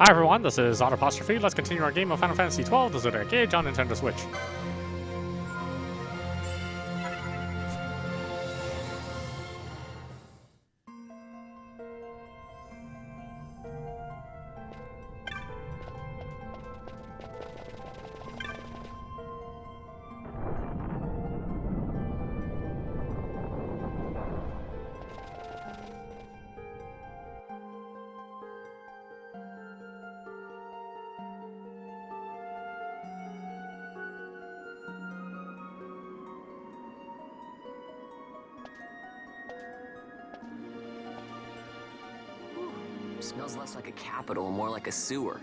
Hi everyone, this is audap. Let's continue our game of Final Fantasy XII, the Zodiac Age on Nintendo Switch. Smells less like a capital and more like a sewer.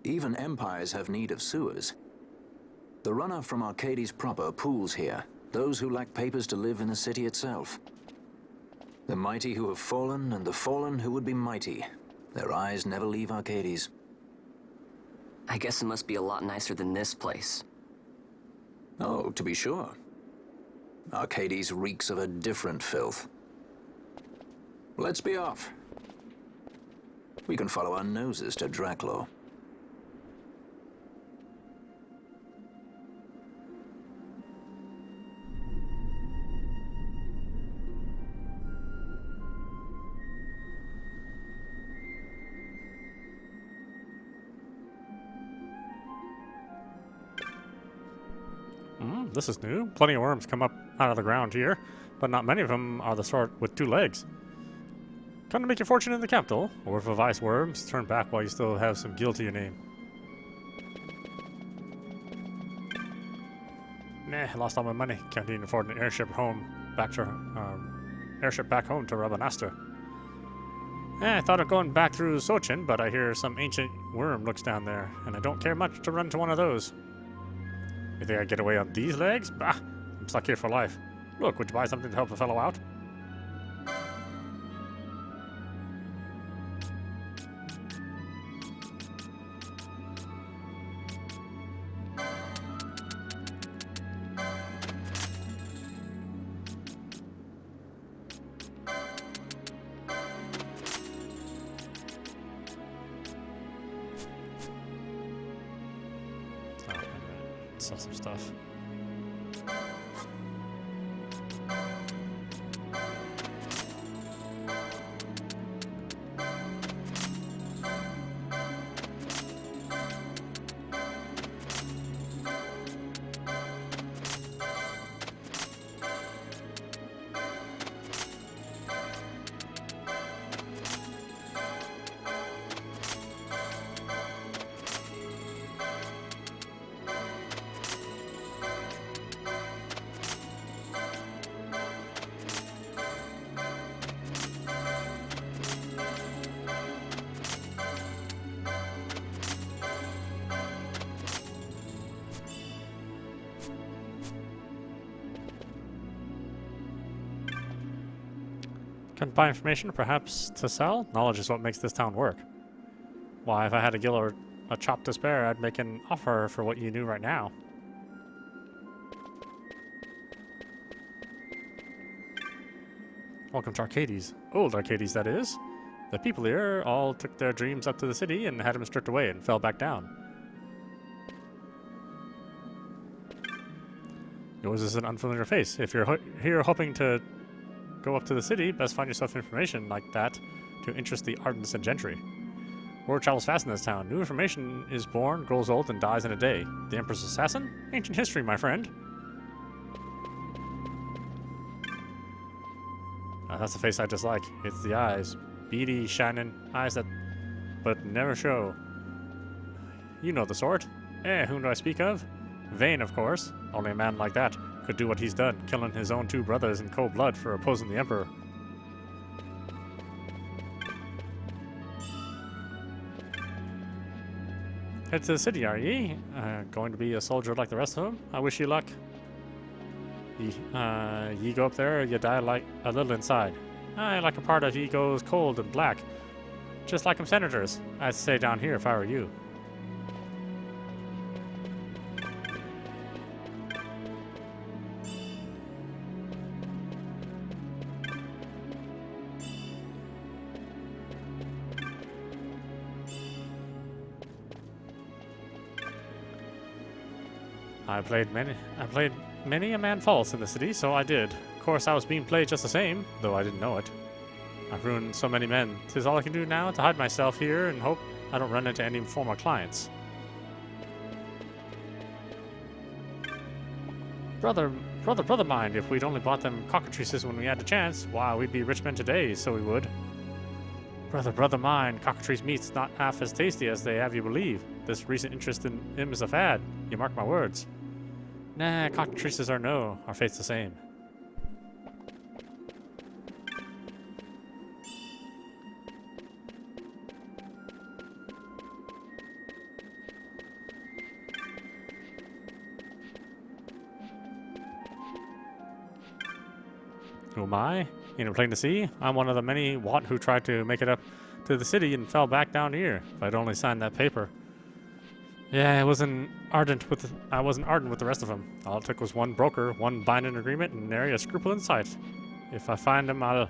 Even empires have need of sewers. The runoff from Arcadian proper pools here, those who lack papers to live in the city itself. The mighty who have fallen, and the fallen who would be mighty. Their eyes never leave Arcadian. I guess it must be a lot nicer than this place. Oh, to be sure. Arcadian reeks of a different filth. Let's be off. We can follow our noses to Draclaw. This is new. Plenty of worms come up out of the ground here, but not many of them are the sort with 2 legs. Come to make your fortune in the capital, or if Ivalice worms, turn back while you still have some guilt to your name. Nah, I lost all my money. Can't even afford an airship back home to Rabanastre. I thought of going back through Sochin, but I hear some ancient worm looks down there, and I don't care much to run to one of those. You think I get away on these legs? Bah, I'm stuck here for life. Look, would you buy something to help a fellow out? Sell some stuff. Couldn't buy information, perhaps to sell? Knowledge is what makes this town work. Why, if I had a gill or a chop to spare, I'd make an offer for what you knew right now. Welcome to Arcadian. Old Arcadian, that is. The people here all took their dreams up to the city and had them stripped away and fell back down. Yours is an unfamiliar face. If you're here hoping to go up to the city, best find yourself information like that to interest the ardents and gentry. Word travels fast in this town. New information is born, grows old, and dies in a day. The Emperor's assassin? Ancient history, my friend. That's the face I dislike. It's the eyes. Beady, shining, eyes that but never show. You know the sort. Whom do I speak of? Vaan, of course. Only a man like that could do what he's done, killing his own 2 brothers in cold blood for opposing the Emperor. Head to the city, are ye? Going to be a soldier like the rest of them? I wish you luck. Ye go up there, or you die like a little inside. I like a part of ye goes cold and black. Just like them senators. I'd stay down here if I were you. I played many a man false in the city, so I did. Of course, I was being played just the same, though I didn't know it. I've ruined so many men. 'Tis all I can do now to hide myself here and hope I don't run into any former clients. Brother mine, if we'd only bought them cockatrices when we had the chance, why, we'd be rich men today, so we would. Brother mine, cockatrice meat's not half as tasty as they have you believe. This recent interest in him is a fad, you mark my words. Nah, cockatrices our fate's the same. Who am I? You know, plain to see, I'm one of the many Wat who tried to make it up to the city and fell back down here. If I'd only signed that paper. Yeah, I wasn't ardent with the rest of them. All it took was one broker, one binding agreement, and nary a scruple in sight. If I find him, I'll...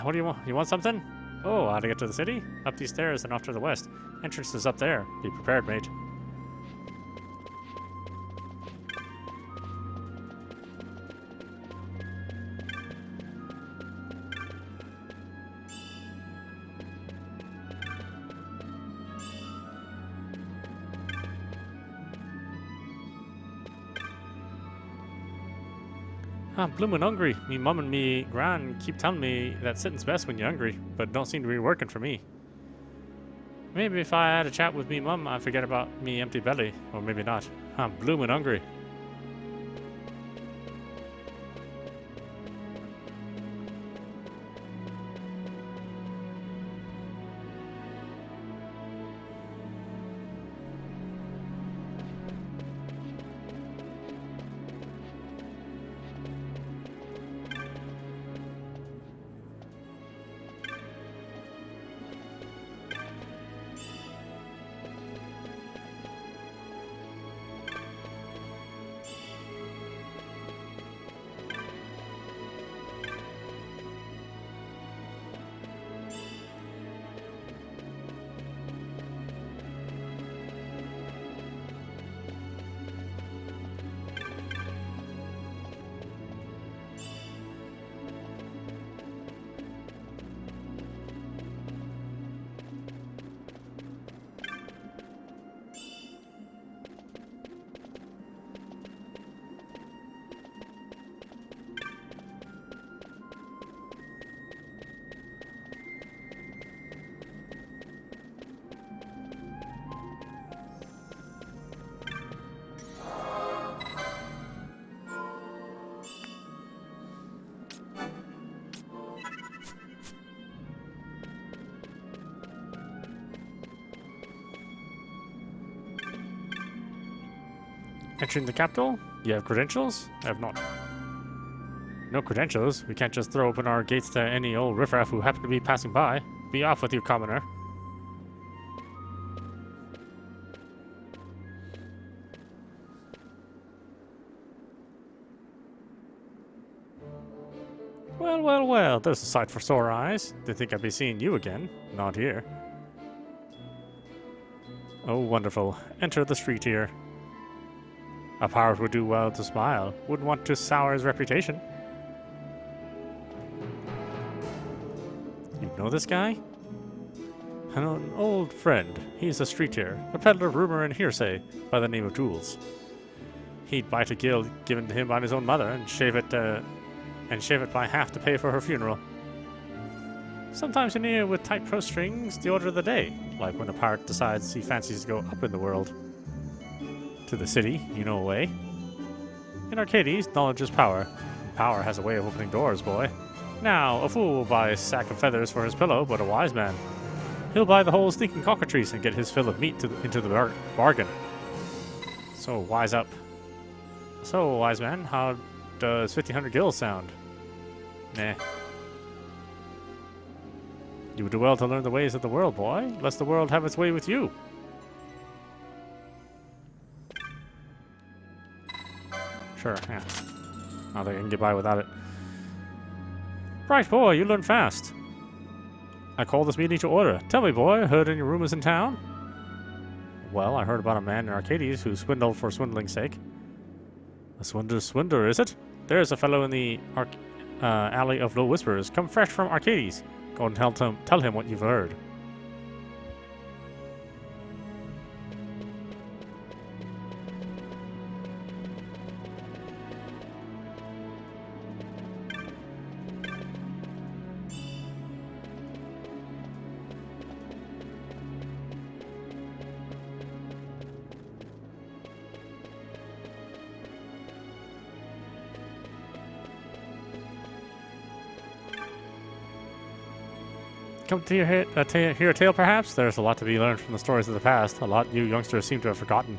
what do you want? You want something? Oh, how to get to the city? Up these stairs and off to the west. Entrance is up there. Be prepared, mate. I'm bloomin' hungry. Me mum and me gran keep telling me that sitting's best when you're hungry, but don't seem to be working for me. Maybe if I had a chat with me mum, I'd forget about me empty belly. Or maybe not. I'm bloomin' hungry. Entering the capital? You have credentials? I have not. No credentials? We can't just throw open our gates to any old riffraff who happen to be passing by. Be off with you, commoner. Well, there's a sight for sore eyes. Didn't think I'd be seeing you again. Not here. Oh, wonderful. Enter the street here. A pirate would do well to smile. Wouldn't want to sour his reputation. You know this guy? An old friend. He's a street here, a peddler of rumor and hearsay by the name of Jules. He'd bite a gill given to him by his own mother and shave it by half to pay for her funeral. Sometimes you hear with tight purse strings the order of the day, like when a pirate decides he fancies to go up in the world. To the city, you know a way. In Arcades, knowledge is power. And power has a way of opening doors, boy. Now, a fool will buy a sack of feathers for his pillow, but a wise man, he'll buy the whole stinking cockatrice and get his fill of meat into the bargain. So, wise up. So, wise man, how does 1,500 gills sound? Nah. You would do well to learn the ways of the world, boy, lest the world have its way with you. Sure, yeah. I don't think I can get by without it. Right, boy, you learn fast. I call this meeting to order. Tell me, boy, heard any rumors in town? Well, I heard about a man in Arcades who swindled for swindling's sake. A swindler, is it? There's a fellow in the alley of low whispers, come fresh from Arcades. Go and tell him what you've heard. Come to hear a tale, perhaps? There's a lot to be learned from the stories of the past, a lot you youngsters seem to have forgotten.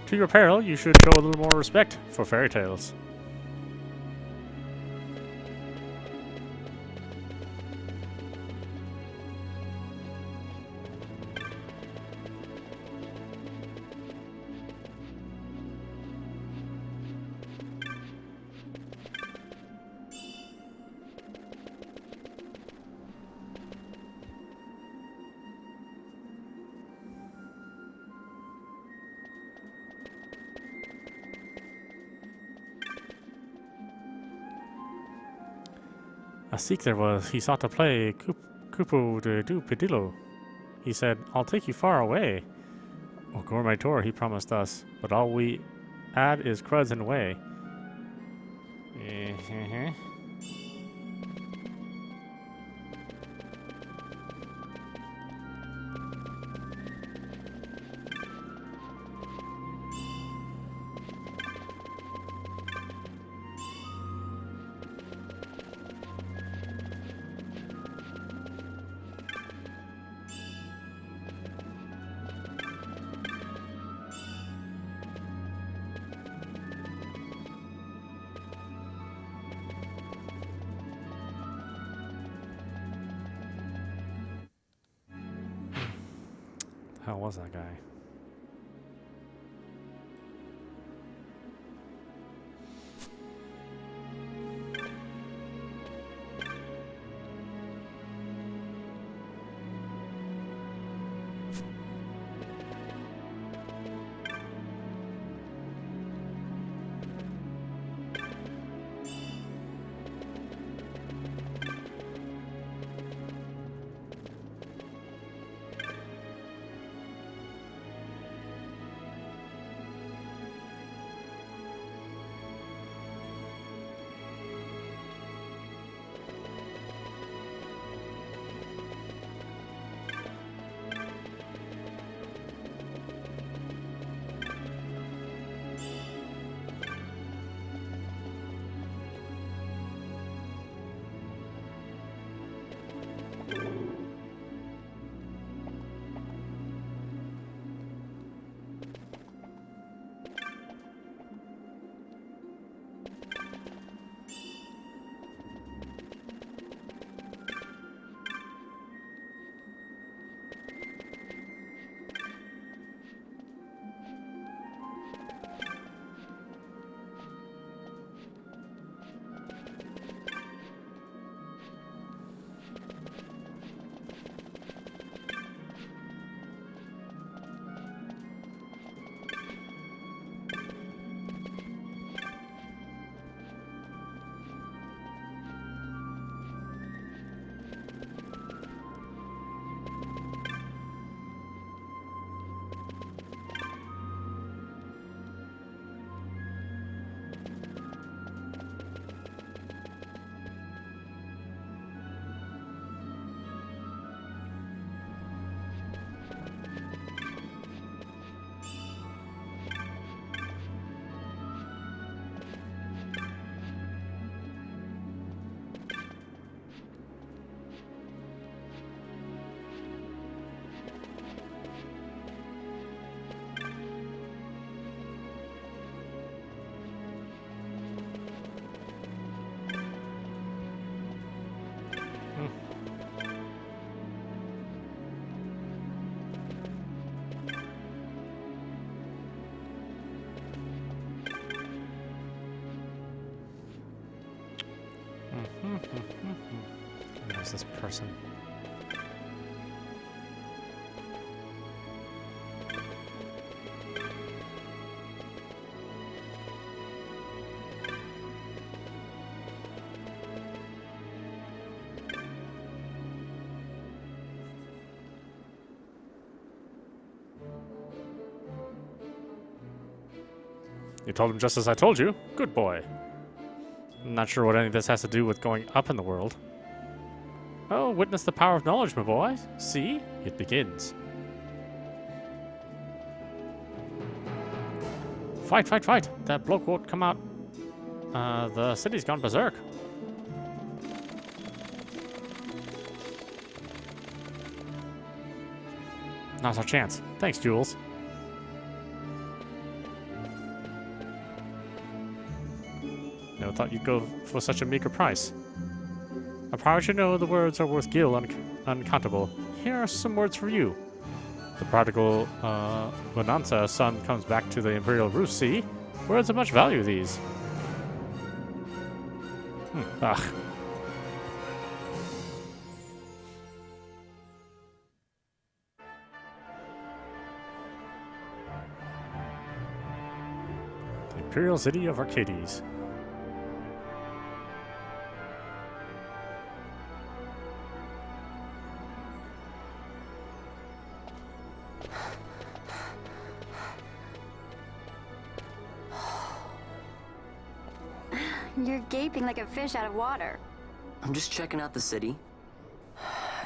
To your peril, you should show a little more respect for fairy tales. A Sikh there was, he sought to play Cupo de du Pedillo. He said, I'll take you far away. Oh, gourmet tour, he promised us, but all we add is cruds in the way. How was that guy? There's this person. You told him just as I told you. Good boy. I'm not sure what any of this has to do with going up in the world. Oh, witness the power of knowledge, my boy. See? It begins. Fight, fight, fight. That bloke won't come out. The city's gone berserk. Now's our chance. Thanks, Jules. Never thought you'd go for such a meager price. I probably should know the words are worth gil uncountable. Here are some words for you. The prodigal Bonanza son comes back to the imperial roost, see? Words of much value, these. Ugh. The imperial city of Arcades. You're gaping like a fish out of water. I'm just checking out the city.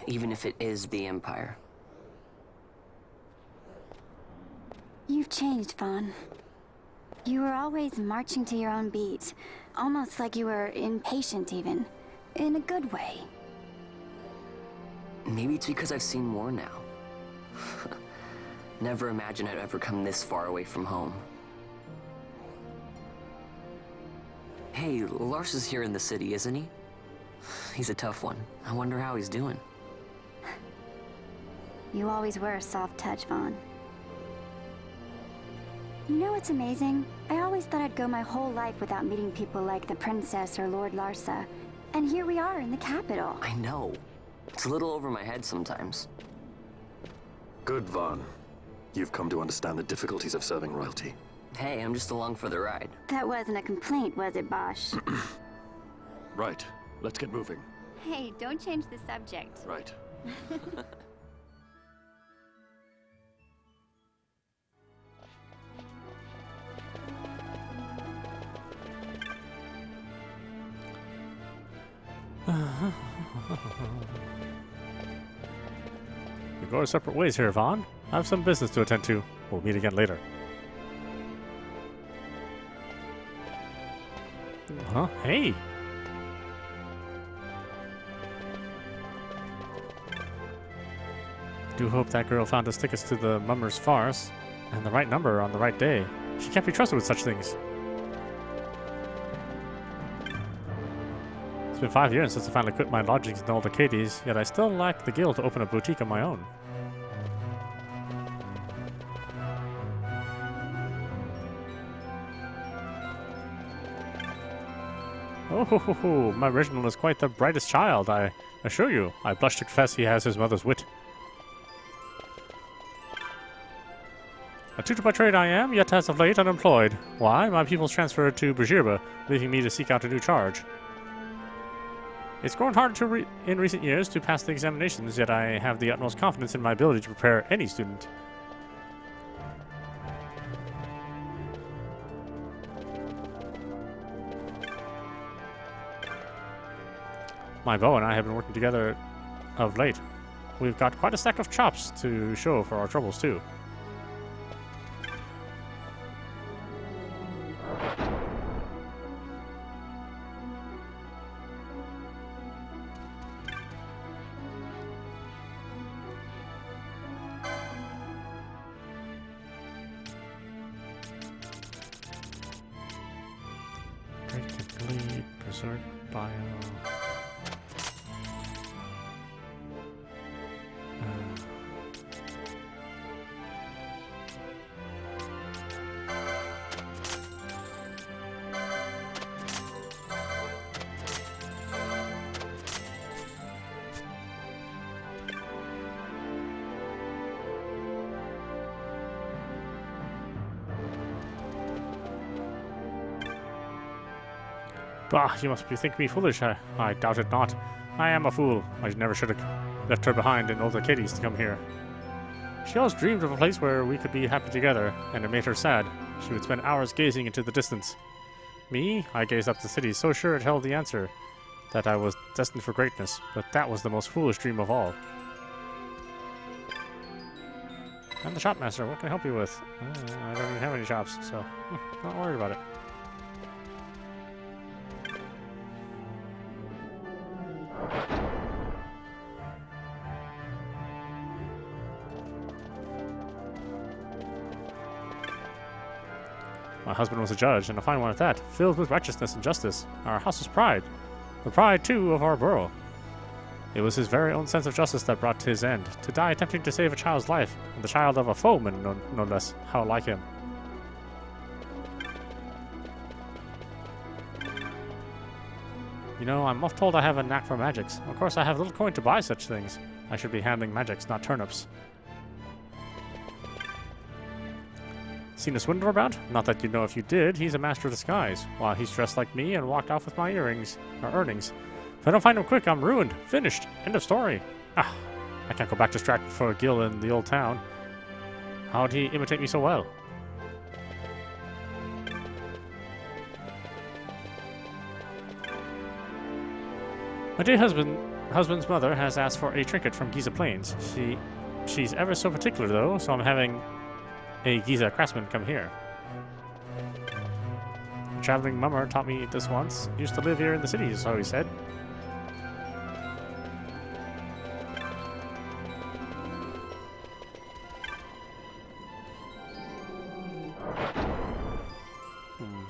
Even if it is the Empire. You've changed, Vaan. You were always marching to your own beat. Almost like you were impatient, even. In a good way. Maybe it's because I've seen more now. Never imagined I'd ever come this far away from home. Hey, Lars is here in the city, isn't he? He's a tough one. I wonder how he's doing. You always were a soft touch, Vaan. You know what's amazing? I always thought I'd go my whole life without meeting people like the Princess or Lord Larsa. And here we are in the capital. I know. It's a little over my head sometimes. Good, Vaan. You've come to understand the difficulties of serving royalty. Hey, I'm just along for the ride. That wasn't a complaint, was it, Bosch? Right. Let's get moving. Hey, don't change the subject. Right. We go our separate ways here, Vaan. I have some business to attend to. We'll meet again later. Huh? Hey! Do hope that girl found us tickets to the Mummer's farce, and the right number on the right day. She can't be trusted with such things. It's been 5 years since I finally quit my lodgings in Old Arcades, yet I still lack the gil to open a boutique of my own. Oh, my Reginald is quite the brightest child, I assure you. I blush to confess he has his mother's wit. A tutor by trade I am, yet as of late unemployed. Why? My pupils transferred to Brigirba, leaving me to seek out a new charge. It's grown harder in recent years to pass the examinations, yet I have the utmost confidence in my ability to prepare any student. My beau and I have been working together of late. We've got quite a stack of chops to show for our troubles, too. Break complete, berserk, bio... Bah, you must be thinking me foolish. I doubt it not. I am a fool. I never should have left her behind in Old Arcades to come here. She always dreamed of a place where we could be happy together, and it made her sad. She would spend hours gazing into the distance. Me? I gazed up the city, so sure it held the answer, that I was destined for greatness, but that was the most foolish dream of all. I'm the shopmaster. What can I help you with? I don't even have any shops, so not worried about it. My husband was a judge, and a fine one at that, filled with righteousness and justice. Our house was pride. The pride, too, of our borough. It was his very own sense of justice that brought his end, to die attempting to save a child's life, and the child of a foeman, no less. How like him. You know, I'm oft told I have a knack for magics. Of course, I have little coin to buy such things. I should be handling magics, not turnips. Seen a swindler about? Not that you'd know if you did. He's a master of disguise. While he's dressed like me and walked off with my earnings. If I don't find him quick, I'm ruined. Finished. End of story. Ah, I can't go back to Stratford for a gill in the old town. How'd he imitate me so well? My dear husband's mother has asked for a trinket from Giza Plains. She's ever so particular, though, so I'm having a Giza craftsman come here. A traveling mummer taught me this once. Used to live here in the city, so he said.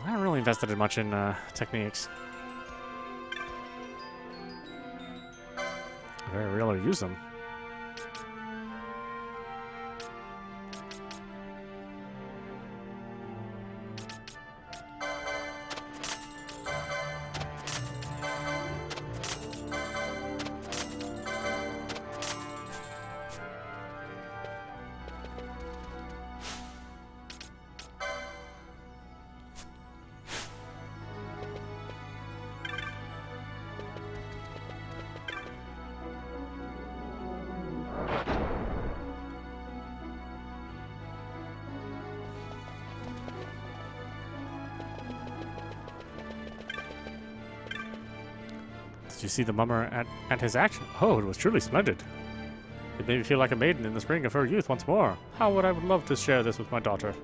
I haven't really invested in much in techniques. I very rarely use them. Did you see the mummer at his action? Oh, it was truly splendid. It made me feel like a maiden in the spring of her youth once more. How would I love to share this with my daughter.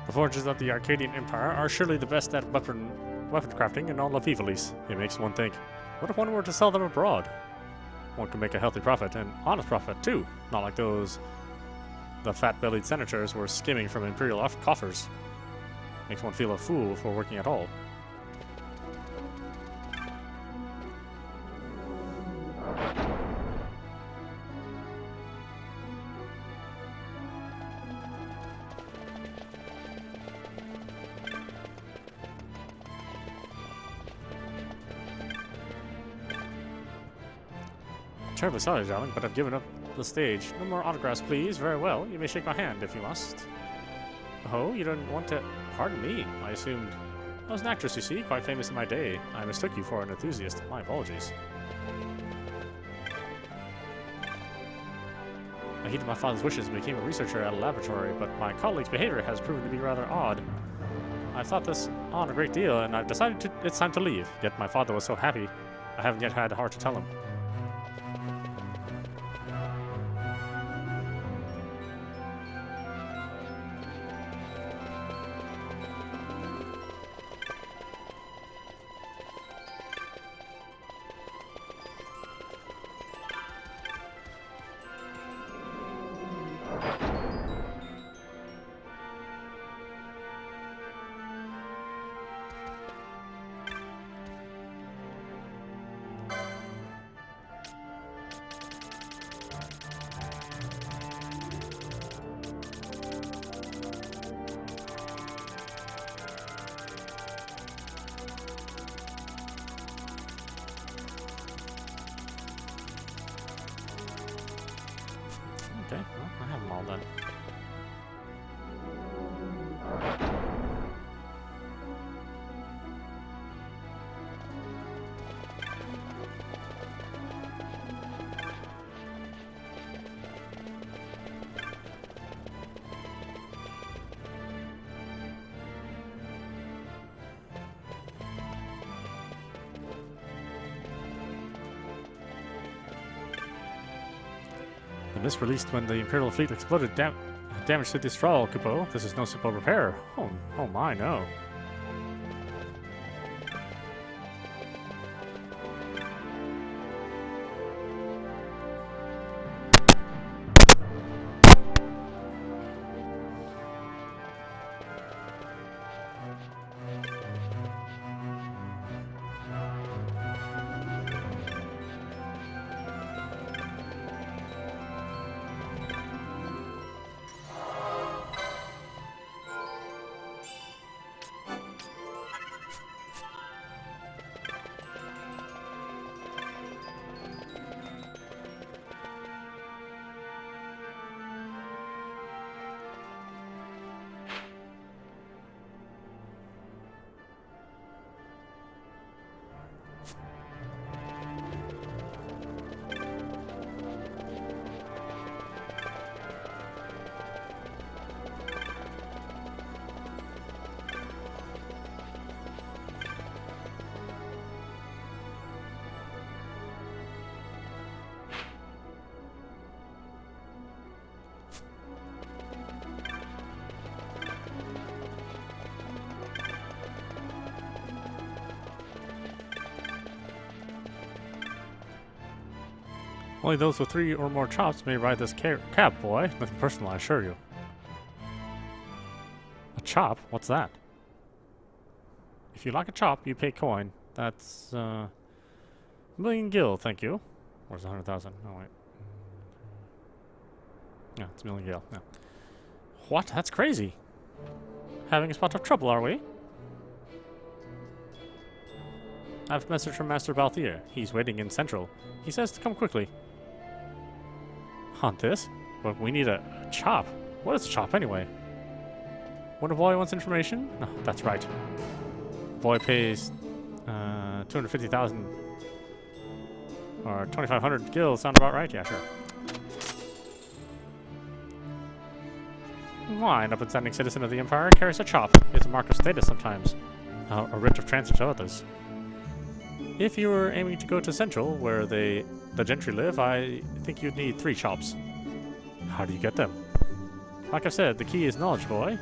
The forges of the Arcadian Empire are surely the best at weapon crafting in all of Ivalice. It makes one think, what if one were to sell them abroad? One could make a healthy profit, and honest profit too, not like the fat-bellied senators were skimming from imperial coffers. Makes one feel a fool for working at all. Terribly sorry, darling, but I've given up the stage. No more autographs, please. Very well. You may shake my hand if you must. Oh, you don't want to... Pardon me. I assumed... I was an actress, you see, quite famous in my day. I mistook you for an enthusiast. My apologies. I heeded my father's wishes and became a researcher at a laboratory, but my colleague's behavior has proven to be rather odd. I've thought this on a great deal, and I've decided it's time to leave. Yet my father was so happy. I haven't yet had the heart to tell him. Okay, well, I have them all then. The mist released when the Imperial fleet exploded damage to the straw cupoe. This is no simple repair. Oh my, no. Only those with 3 or more chops may ride this cab, boy. Nothing personal, I assure you. A chop? What's that? If you like a chop, you pay coin. That's, a million gil, thank you. Where's 100,000? Oh, wait. Yeah, it's a million gil. Yeah. What? That's crazy. Having a spot of trouble, are we? I have a message from Master Balthier. He's waiting in Central. He says to come quickly. Hunt this? But we need a chop. What is a chop anyway? When a boy wants information? No, that's right. Boy pays 250,000 or 2,500 gil. Sound about right? Yeah, sure. Why, an upstanding citizen of the Empire carries a chop. It's a mark of status sometimes. A writ of transit to others. If you were aiming to go to Central, where the gentry live, I think you'd need 3 chops. How do you get them? Like I said, the key is knowledge, boy.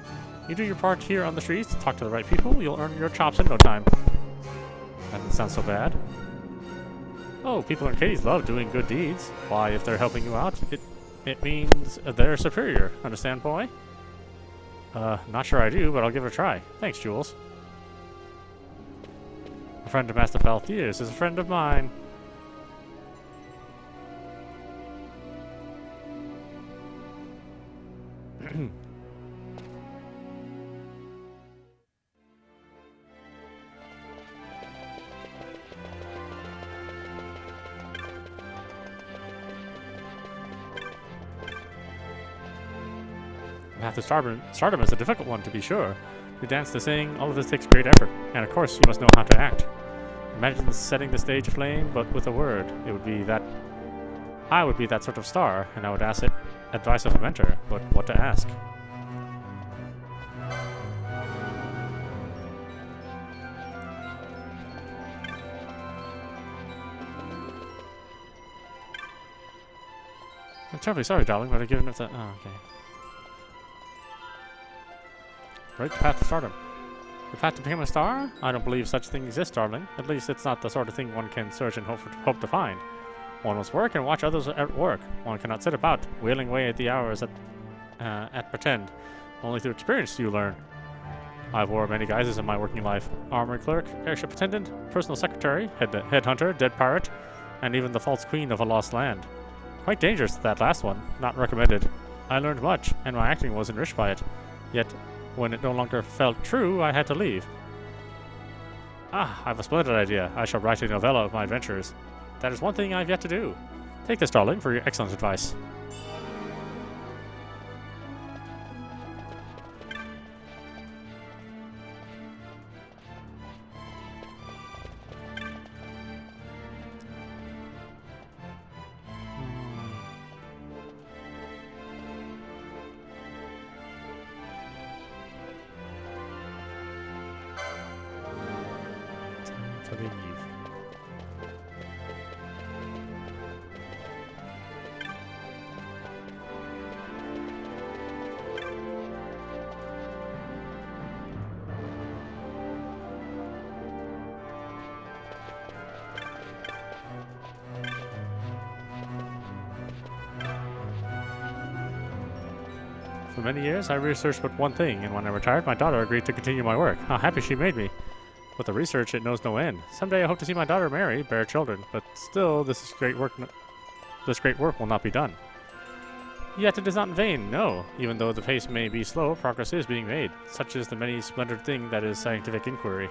You do your part here on the streets, talk to the right people, you'll earn your chops in no time. That doesn't sound so bad. Oh, people in Arcadies love doing good deeds. Why, if they're helping you out, it means they're superior. Understand, boy? Not sure I do, but I'll give it a try. Thanks, Jules. A friend of Master Falthier's is a friend of mine. Path to stardom is a difficult one, to be sure. To dance, to sing, all of this takes great effort, and of course you must know how to act. Imagine setting the stage aflame, but with a word. It would be that I would be that sort of star, and I would ask advice of a mentor, but what to ask? I'm terribly sorry, darling, but I've given it that. Oh, okay. Right, the path to stardom. The path to become a star? I don't believe such thing exists, darling. At least it's not the sort of thing one can search and hope to find. One must work and watch others at work. One cannot sit about, wailing away at the hours at pretend. Only through experience do you learn. I've wore many guises in my working life. Armory clerk, airship attendant, personal secretary, headhunter, dead pirate, and even the false queen of a lost land. Quite dangerous, that last one. Not recommended. I learned much, and my acting was enriched by it. Yet, when it no longer felt true, I had to leave. Ah, I have a splendid idea. I shall write a novella of my adventures. That is one thing I have yet to do. Take this, darling, for your excellent advice. To leave. For many years, I researched but one thing, and when I retired, my daughter agreed to continue my work. How happy she made me. With the research, it knows no end. Someday I hope to see my daughter marry, bear children, but still, this great work will not be done. Yet it is not in vain, no. Even though the pace may be slow, progress is being made. Such is the many splendid thing that is scientific inquiry.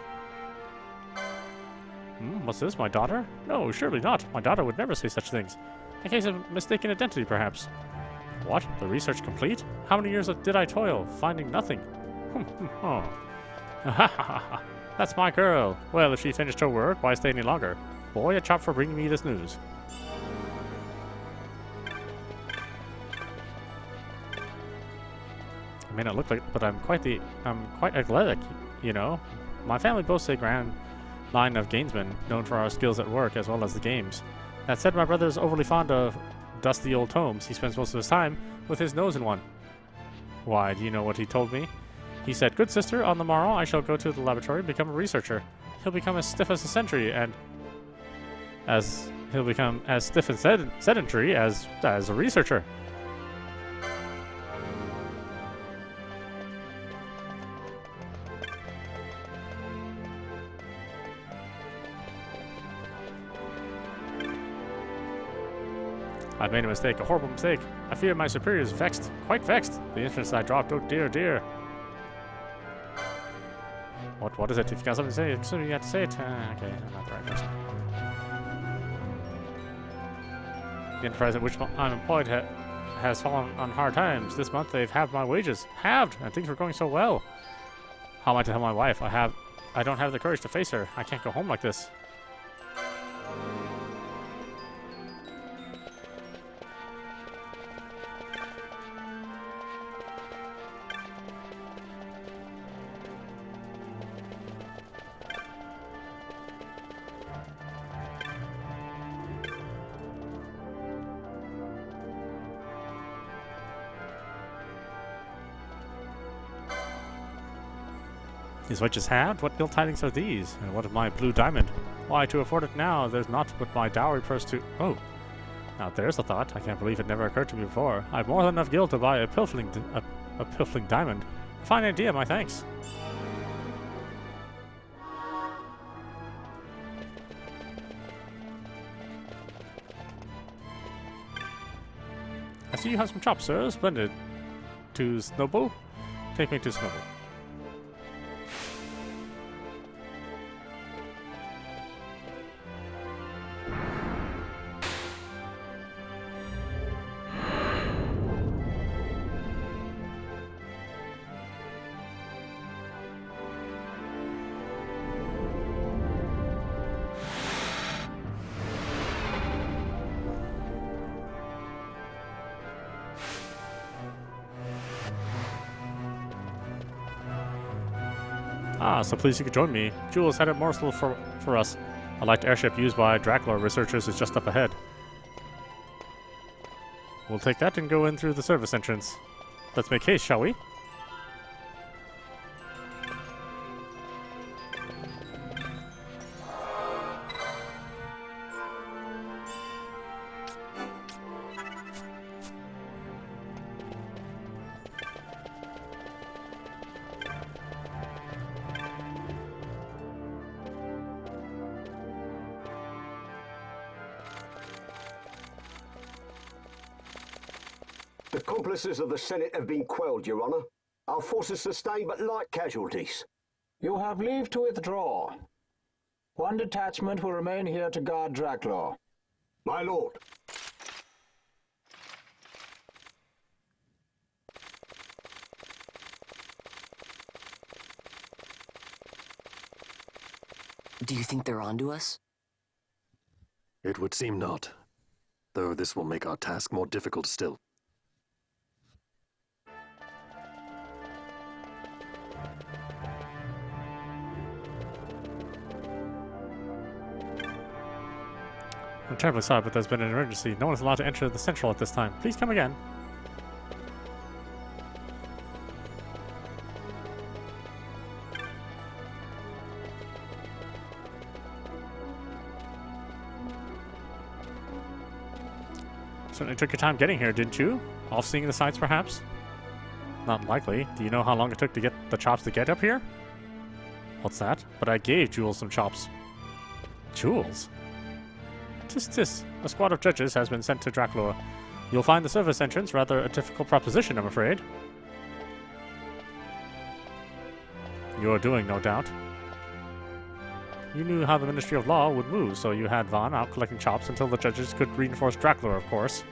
What's this, my daughter? No, surely not. My daughter would never say such things. A case of mistaken identity, perhaps. What? The research complete? How many years did I toil, finding nothing? Oh. That's my girl. Well, if she finished her work, why stay any longer? Boy, a chop for bringing me this news. I may not look like, but I'm quite athletic, you know. My family boasts a grand line of gamesmen, known for our skills at work as well as the games. That said, my brother is overly fond of dusty old tomes. He spends most of his time with his nose in one. Why, do you know what he told me? He said, "Good sister, on the morrow I shall go to the laboratory and become a researcher. He'll become as stiff as a sentry and he'll become as stiff and sedentary as a researcher." I've made a mistake, a horrible mistake. I fear my superior is vexed, quite vexed. The instance I dropped, oh dear, dear. What is it? If you got something to say, you have to say it. Okay, I'm not the right person. The enterprise at which I'm employed has fallen on hard times. This month they've halved my wages. Halved! And things were going so well. How am I to tell my wife? I don't have the courage to face her. I can't go home like this. These witches had? What ill tidings are these? And what of my blue diamond? Why, to afford it now, there's naught but my dowry purse to... Oh, now there's a thought. I can't believe it never occurred to me before. I've more than enough gil to buy a pilfling diamond. A fine idea, my thanks. I see you have some chops, sir. Splendid. To Snowball? Take me to Snowball. Ah, so please you could join me. Jules had a morsel for us. A light airship used by Dracula researchers is just up ahead. We'll take that and go in through the service entrance. Let's make haste, shall we? The accomplices of the Senate have been quelled, Your Honor. Our forces sustained but light casualties. You have leave to withdraw. One detachment will remain here to guard Dracula. My lord. Do you think they're onto us? It would seem not. Though this will make our task more difficult still. I'm terribly sorry, but there's been an emergency. No one is allowed to enter the Central at this time. Please come again. Certainly took your time getting here, didn't you? Off seeing the sights, perhaps? Not likely. Do you know how long it took to get the chops to get up here? What's that? But I gave Jules some chops. Jules? Tis. A squad of judges has been sent to Dracula. You'll find the service entrance rather a difficult proposition, I'm afraid. You're doing, no doubt. You knew how the Ministry of Law would move, so you had Vaan out collecting chops until the judges could reinforce Dracula, of course.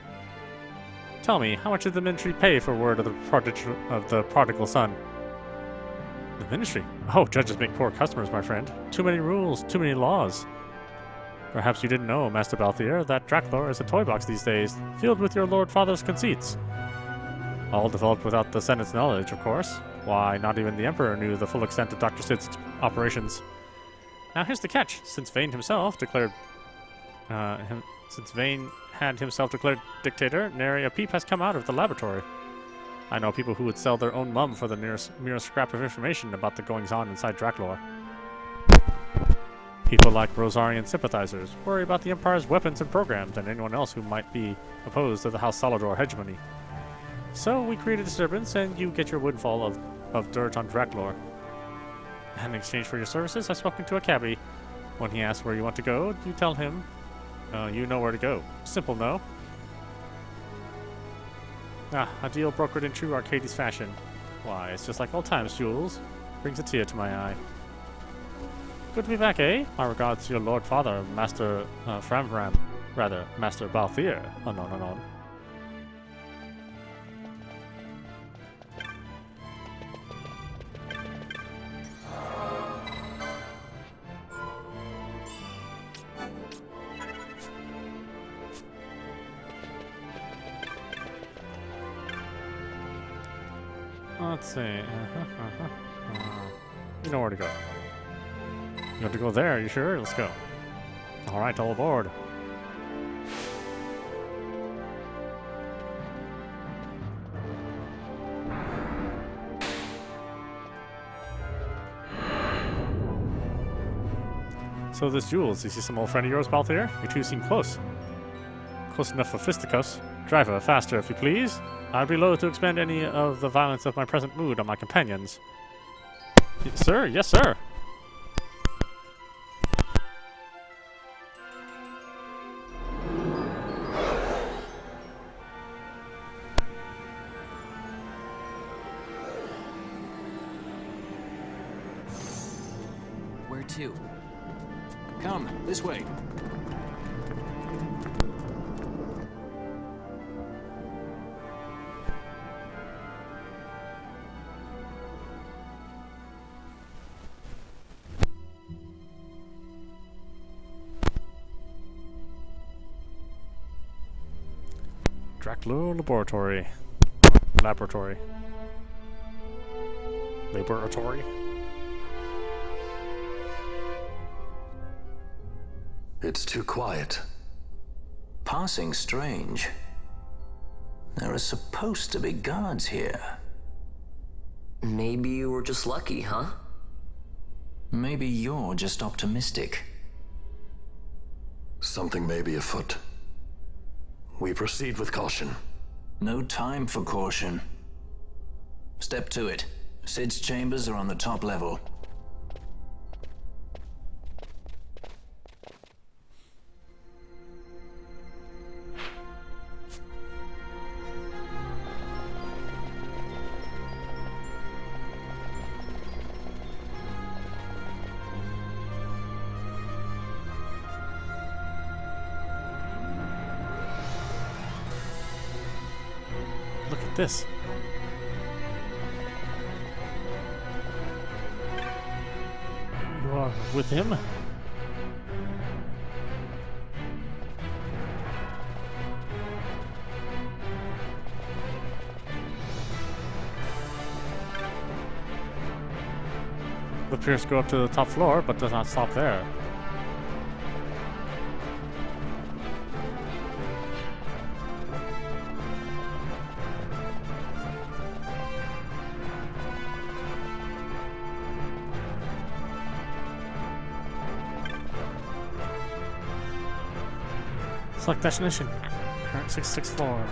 Tell me, how much did the Ministry pay for word of the prodigal son? The Ministry? Oh, judges make poor customers, my friend. Too many rules, too many laws. Perhaps you didn't know, Master Balthier, that Dracula is a toy box these days, filled with your Lord Father's conceits. All developed without the Senate's knowledge, of course. Why, not even the Emperor knew the full extent of Dr. Sid's operations. Now here's the catch. Since Vaan had himself declared dictator, nary a peep has come out of the laboratory. I know people who would sell their own mum for the merest scrap of information about the goings-on inside Dracula. People like Rosarian sympathizers worry about the Empire's weapons and programs and anyone else who might be opposed to the House Salador hegemony. So we create a disturbance and you get your windfall of dirt on Dracula. And in exchange for your services, I've spoken to a cabbie. When he asks where you want to go, you tell him you know where to go. Simple, no? Ah, a deal brokered in true Arcades fashion. Why, it's just like old times, Jules. Brings a tear to my eye. Good to be back, eh? My regards to your Lord Father, Master Master Balthier. Anon. Let's see. You know where to go. You want to go there? Are you sure? Let's go. Alright, all aboard. So this Jules, you see some old friend of yours, Balthier? You two seem close. Close enough for fisticuffs. Driver, faster if you please. I'd be loath to expend any of the violence of my present mood on my companions. Sir? Yes, sir. Where to? Come, this way. Dracula Laboratory. Laboratory. Laboratory. It's too quiet. Passing strange. There are supposed to be guards here. Maybe you were just lucky, huh? Maybe you're just optimistic. Something may be afoot. We proceed with caution. No time for caution. Step to it. Sid's chambers are on the top level. Look at this. You are with him? The appears to go up to the top floor, but does not stop there. Select destination. Current 66th floor.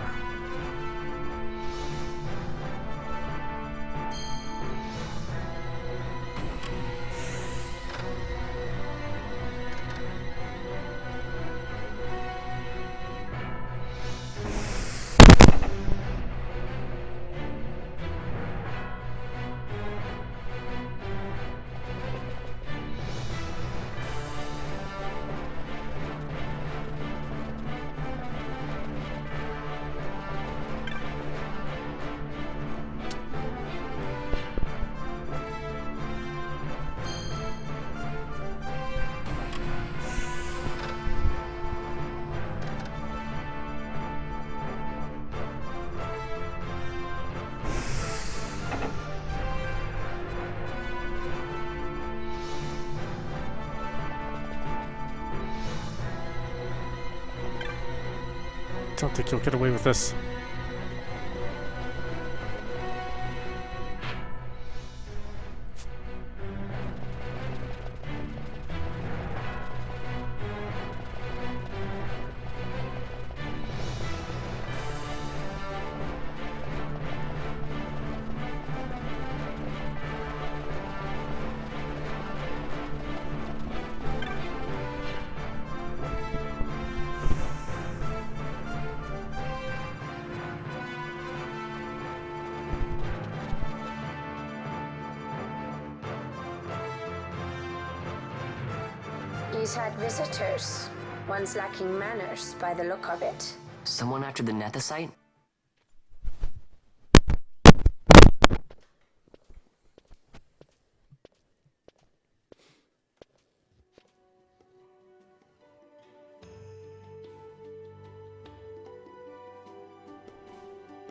Don't think you'll get away with this. He's had visitors, ones lacking manners by the look of it. Someone after the Nethicite?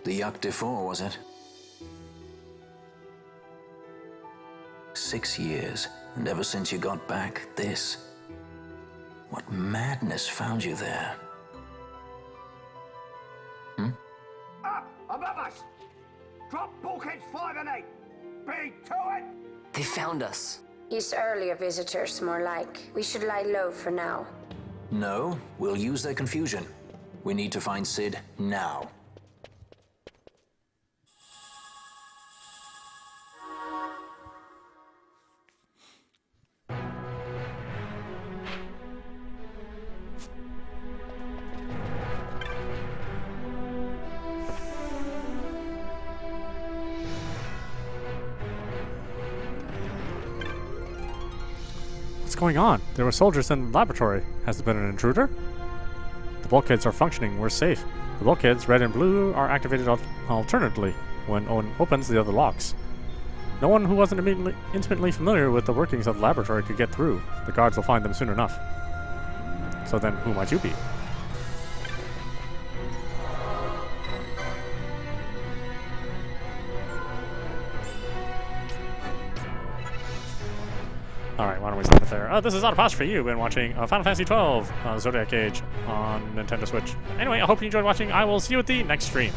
The Yacht d'Effort, was it? 6 years, and ever since you got back, this. What madness found you there? Up above us! Drop bulkheads 5 and 8! Be to it! They found us. He's earlier visitors, more like. We should lie low for now. No, we'll use their confusion. We need to find Sid now. What's going on? There were soldiers in the laboratory. Has there been an intruder? The bulkheads are functioning. We're safe. The bulkheads, red and blue, are activated alternately when one opens the other locks. No one who wasn't intimately familiar with the workings of the laboratory could get through. The guards will find them soon enough. So then, who might you be? Alright, why don't we stop it there? This is audap. You've been watching Final Fantasy XII Zodiac Age on Nintendo Switch. Anyway, I hope you enjoyed watching. I will see you at the next stream.